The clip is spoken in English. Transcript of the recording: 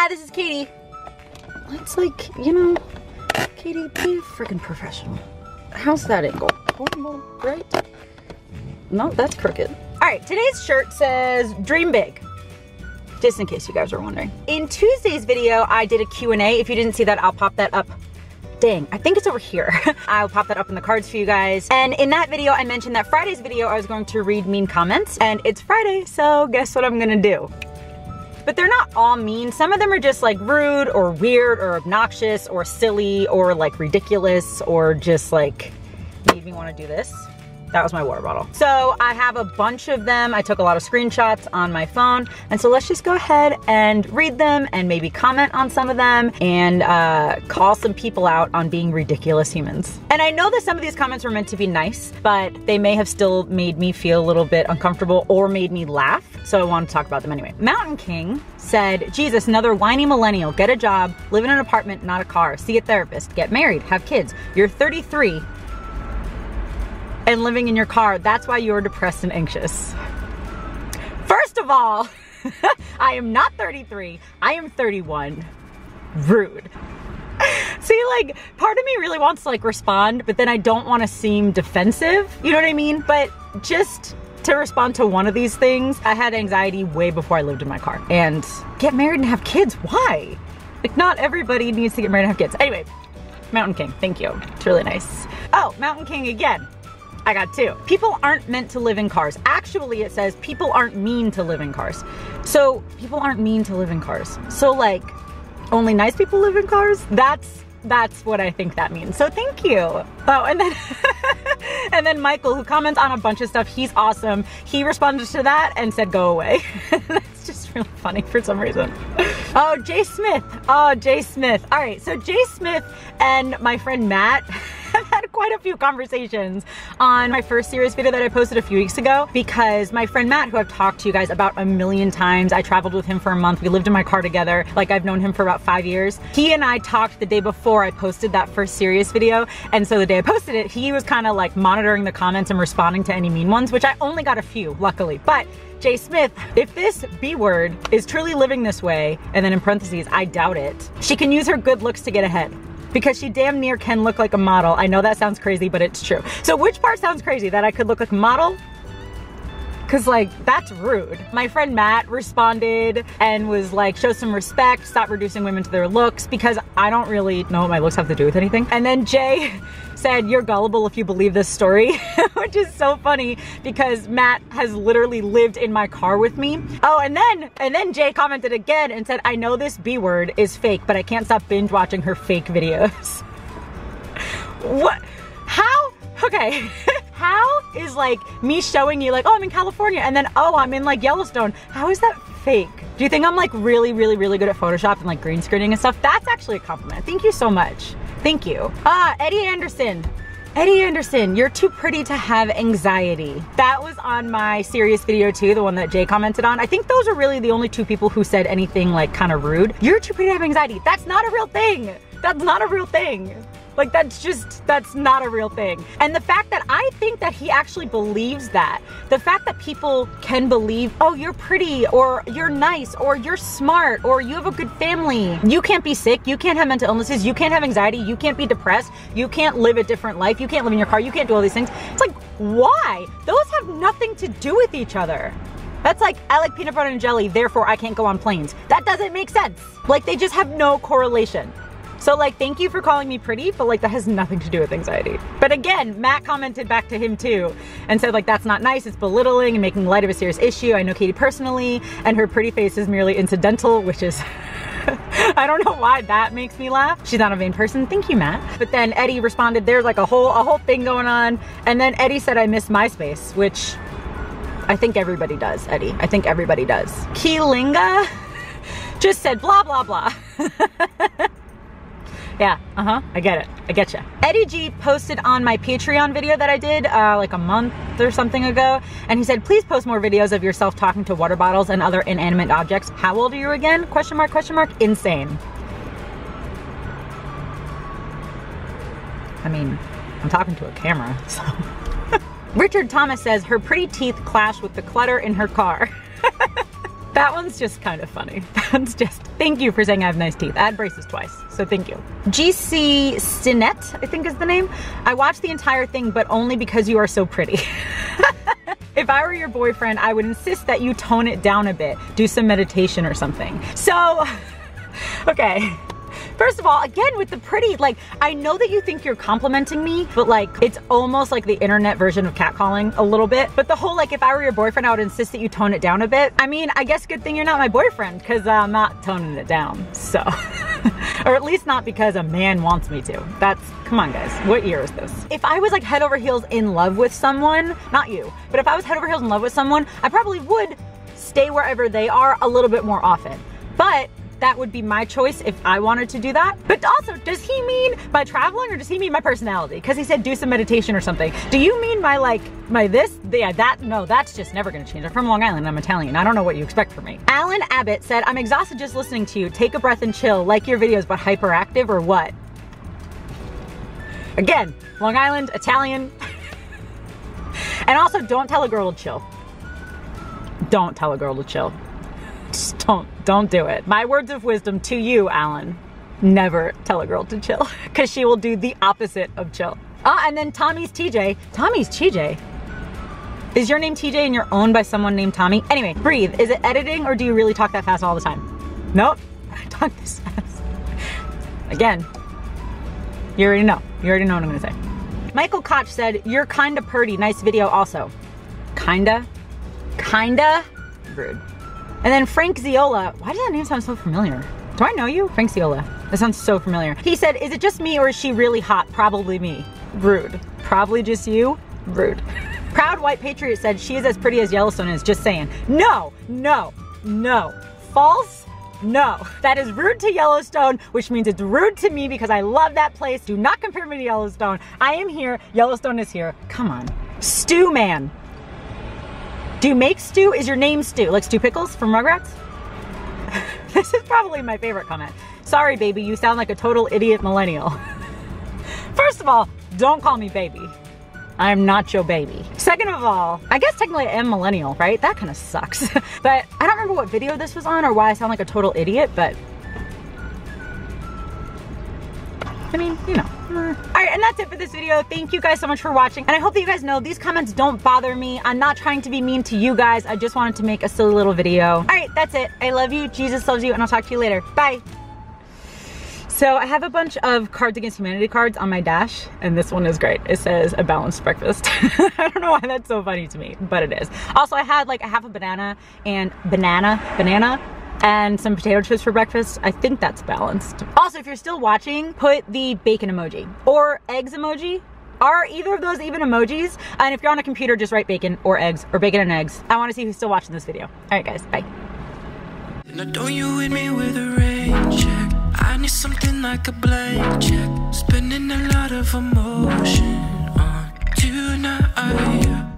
Hi, this is Katie. It's like, you know, Katie, be a freaking professional. How's that angle? Right? No, that's crooked. All right, today's shirt says dream big. Just in case you guys are wondering. In Tuesday's video, I did a Q&A. If you didn't see that, I'll pop that up. Dang, I think it's over here. I'll pop that up in the cards for you guys. And in that video, I mentioned that Friday's video, I was going to read mean comments. And it's Friday, so guess what I'm gonna do? But they're not all mean. Some of them are just like rude or weird or obnoxious or silly or like ridiculous or just like made me want to do this. That was my water bottle. So I have a bunch of them. I took a lot of screenshots on my phone. And so let's just go ahead and read them and maybe comment on some of them and call some people out on being ridiculous humans. And I know that some of these comments were meant to be nice, but they may have still made me feel a little bit uncomfortable or made me laugh. So I want to talk about them anyway. Mountain King said, Jesus, another whiny millennial. Get a job, live in an apartment, not a car. See a therapist, get married, have kids. You're 33. And living in your car, that's why you're depressed and anxious. First of all, I am not 33, I am 31. Rude. See, like, part of me really wants to like respond, but then I don't want to seem defensive, you know what I mean? But just to respond to one of these things, I had anxiety way before I lived in my car. And get married and have kids, why? Like, not everybody needs to get married and have kids. Anyway, Mountain King, thank you, it's really nice. Oh, Mountain King again. I got two. People aren't meant to live in cars. Actually, it says people aren't mean to live in cars. So people aren't mean to live in cars. So like, only nice people live in cars? That's what I think that means. So thank you. Oh, and then and then Michael, who comments on a bunch of stuff, he's awesome. He responded to that and said, go away. That's just really funny for some reason. Oh, Jay Smith. Oh, Jay Smith. All right, so Jay Smith and my friend Matt I've had quite a few conversations on my first serious video that I posted a few weeks ago because my friend Matt, who I've talked to you guys about a million times, I traveled with him for a month. We lived in my car together. Like, I've known him for about 5 years. He and I talked the day before I posted that first serious video. And so the day I posted it, he was kind of like monitoring the comments and responding to any mean ones, which I only got a few, luckily. But Jay Smith, if this B word is truly living this way, and then in parentheses, I doubt it, she can use her good looks to get ahead. Because she damn near can look like a model. I know that sounds crazy, but it's true. So which part sounds crazy? That I could look like a model? Cause like, that's rude. My friend Matt responded and was like, show some respect, stop reducing women to their looks, because I don't really know what my looks have to do with anything. And then Jay said, you're gullible if you believe this story, which is so funny because Matt has literally lived in my car with me. Oh, and then Jay commented again and said, I know this B word is fake, but I can't stop binge watching her fake videos. What? How? Okay. How is like me showing you like, oh, I'm in California, and then, oh, I'm in like Yellowstone. How is that fake? Do you think I'm like really good at Photoshop and like green screening and stuff? That's actually a compliment. Thank you so much. Thank you. Ah, Eddie Anderson. Eddie Anderson, you're too pretty to have anxiety. That was on my serious video too, the one that Jay commented on. I think those are really the only two people who said anything like kind of rude. You're too pretty to have anxiety. That's not a real thing. That's not a real thing. Like, that's not a real thing. And the fact that I think that he actually believes that, the fact that people can believe, oh, you're pretty, or you're nice, or you're smart, or you have a good family. You can't be sick, you can't have mental illnesses, you can't have anxiety, you can't be depressed, you can't live a different life, you can't live in your car, you can't do all these things. It's like, why? Those have nothing to do with each other. That's like, I like peanut butter and jelly, therefore I can't go on planes. That doesn't make sense. Like, they just have no correlation. So like, thank you for calling me pretty, but like, that has nothing to do with anxiety. But again, Matt commented back to him too and said like, that's not nice, it's belittling and making light of a serious issue. I know Katie personally, and her pretty face is merely incidental, which is, I don't know why that makes me laugh. She's not a vain person, thank you, Matt. But then Eddie responded, there's like a whole thing going on. And then Eddie said, I miss MySpace, which I think everybody does, Eddie. I think everybody does. Keelinga just said blah, blah, blah. Yeah, I get it. I get ya. Eddie G posted on my Patreon video that I did like a month or something ago, and he said, please post more videos of yourself talking to water bottles and other inanimate objects. How old are you again? Question mark, question mark. Insane. I mean, I'm talking to a camera, so. Richard Thomas says her pretty teeth clash with the clutter in her car. That one's just kind of funny. That's just, thank you for saying I have nice teeth. I had braces twice, so thank you. GC Stinnett, I think is the name. I watched the entire thing, but only because you are so pretty. If I were your boyfriend, I would insist that you tone it down a bit. Do some meditation or something. So, okay. First of all, again, with the pretty, like, I know that you think you're complimenting me, but like, it's almost like the internet version of catcalling a little bit. But the whole, like, if I were your boyfriend, I would insist that you tone it down a bit. I mean, I guess good thing you're not my boyfriend, because I'm not toning it down, so. Or at least not because a man wants me to. That's, come on guys, what year is this? If I was like head over heels in love with someone, not you, but if I was head over heels in love with someone, I probably would stay wherever they are a little bit more often. But that would be my choice if I wanted to do that. But also, does he mean by traveling or does he mean my personality? Because he said do some meditation or something. Do you mean my like, my this? Yeah, that, no, that's just never gonna change. I'm from Long Island, I'm Italian. I don't know what you expect from me. Alan Abbott said, I'm exhausted just listening to you. Take a breath and chill. Like your videos, but hyperactive or what? Again, Long Island, Italian. And also, don't tell a girl to chill. Don't tell a girl to chill. Just don't do it. My words of wisdom to you, Alan. Never tell a girl to chill, because she will do the opposite of chill. And then Tommy's TJ. Tommy's TJ? Is your name TJ and you're owned by someone named Tommy? Anyway, breathe. Is it editing or do you really talk that fast all the time? Nope, I talk this fast. Again, you already know. You already know what I'm gonna say. Michael Koch said, you're kinda purty. Nice video also. Kinda? Kinda? Rude. And then Frank Ziola, why does that name sound so familiar? Do I know you? Frank Ziola. That sounds so familiar. He said, is it just me or is she really hot? Probably me. Rude. Probably just you? Rude. Proud White Patriot said, she is as pretty as Yellowstone is. Just saying. No, no, no. False? No. That is rude to Yellowstone, which means it's rude to me because I love that place. Do not compare me to Yellowstone. I am here. Yellowstone is here. Come on. Stew man. Do you make stew? Is your name Stew? Like Stew Pickles from Rugrats? This is probably my favorite comment. Sorry, baby, you sound like a total idiot millennial. First of all, don't call me baby. I am not your baby. Second of all, I guess technically I am millennial, right? That kind of sucks. But I don't remember what video this was on or why I sound like a total idiot, but I mean, you know. Alright, and that's it for this video. Thank you guys so much for watching. And I hope that you guys know these comments don't bother me. I'm not trying to be mean to you guys. I just wanted to make a silly little video. Alright, that's it. I love you. Jesus loves you. And I'll talk to you later. Bye. So I have a bunch of Cards Against Humanity cards on my dash. And this one is great. It says a balanced breakfast. I don't know why that's so funny to me, but it is. Also, I had like a half a banana and banana and some potato chips for breakfast. I think that's balanced. Also, if you're still watching, put the bacon emoji or eggs emoji. Are either of those even emojis? And if you're on a computer, just write bacon or eggs or bacon and eggs. I want to see who's still watching this video. All right, guys, bye. Now don't you hit me with a rain check. I need something like a blank check. Spending a lot of emotion on tonight.